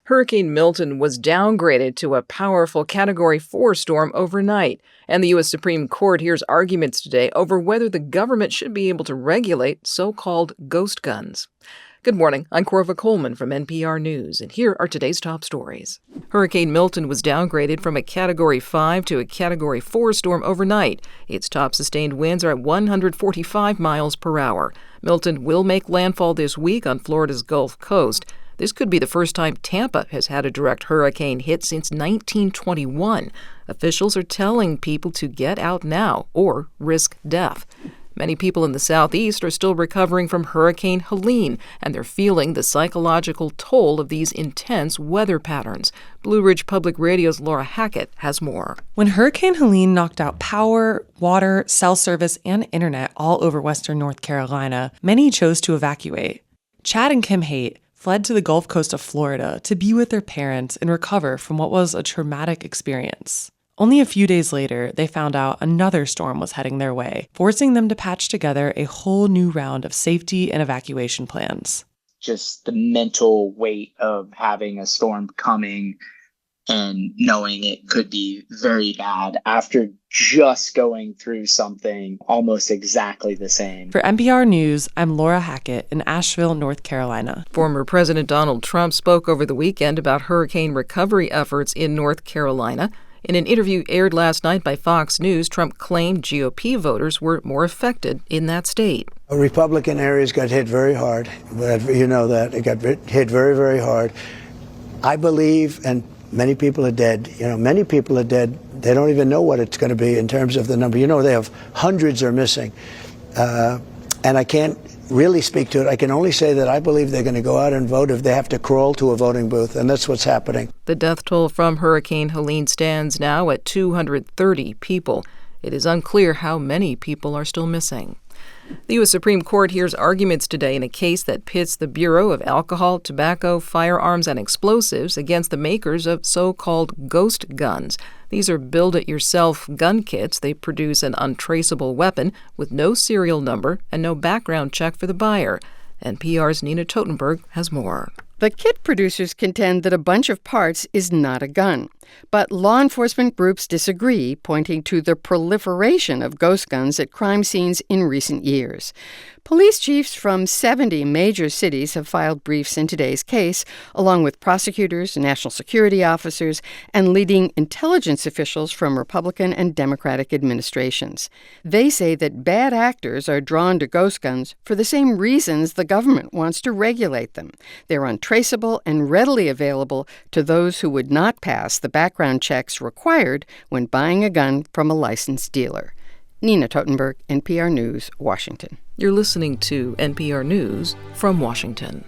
Hurricane Milton was downgraded to a powerful Category 4 storm overnight, and the U.S. Supreme Court hears arguments today over whether the government should be able to regulate so-called ghost guns. Good morning, I'm Corva Coleman from NPR News, and here are today's top stories. Hurricane Milton was downgraded from a Category 5 to a Category 4 storm overnight. Its top sustained winds are at 145 miles per hour. Milton will make landfall this week on Florida's Gulf Coast. This could be the first time Tampa has had a direct hurricane hit since 1921. Officials are telling people to get out now or risk death. Many people in the southeast are still recovering from Hurricane Helene, and they're feeling the psychological toll of these intense weather patterns. Blue Ridge Public Radio's Laura Hackett has more. When Hurricane Helene knocked out power, water, cell service, and internet all over western North Carolina, many chose to evacuate. Chad and Kim Haight fled to the Gulf Coast of Florida to be with their parents and recover from what was a traumatic experience. Only a few days later, they found out another storm was heading their way, forcing them to patch together a whole new round of safety and evacuation plans. Just the mental weight of having a storm coming and knowing it could be very bad after just going through something almost exactly the same. For NPR News, I'm Laura Hackett in Asheville, North Carolina. Former President Donald Trump spoke over the weekend about hurricane recovery efforts in North Carolina. In an interview aired last night by Fox News, Trump claimed GOP voters were more affected in that state. Republican areas got hit very hard. You know that. It got hit very, very hard. I believe, and many people are dead. Many people are dead. They don't even know what it's going to be in terms of the number. They have hundreds are missing. And I can't really speak to it. I can only say that I believe they're going to go out and vote if they have to crawl to a voting booth, and that's what's happening. The death toll from Hurricane Helene stands now at 230 people. It is unclear how many people are still missing. The U.S. Supreme Court hears arguments today in a case that pits the Bureau of Alcohol, Tobacco, Firearms, and Explosives against the makers of so-called ghost guns. These are build-it-yourself gun kits. They produce an untraceable weapon with no serial number and no background check for the buyer. NPR's Nina Totenberg has more. The kit producers contend that a bunch of parts is not a gun. But law enforcement groups disagree, pointing to the proliferation of ghost guns at crime scenes in recent years. Police chiefs from 70 major cities have filed briefs in today's case, along with prosecutors, national security officers, and leading intelligence officials from Republican and Democratic administrations. They say that bad actors are drawn to ghost guns for the same reasons the government wants to regulate them. They're untraceable and readily available to those who would not pass the background checks required when buying a gun from a licensed dealer. Nina Totenberg, NPR News, Washington. You're listening to NPR News from Washington.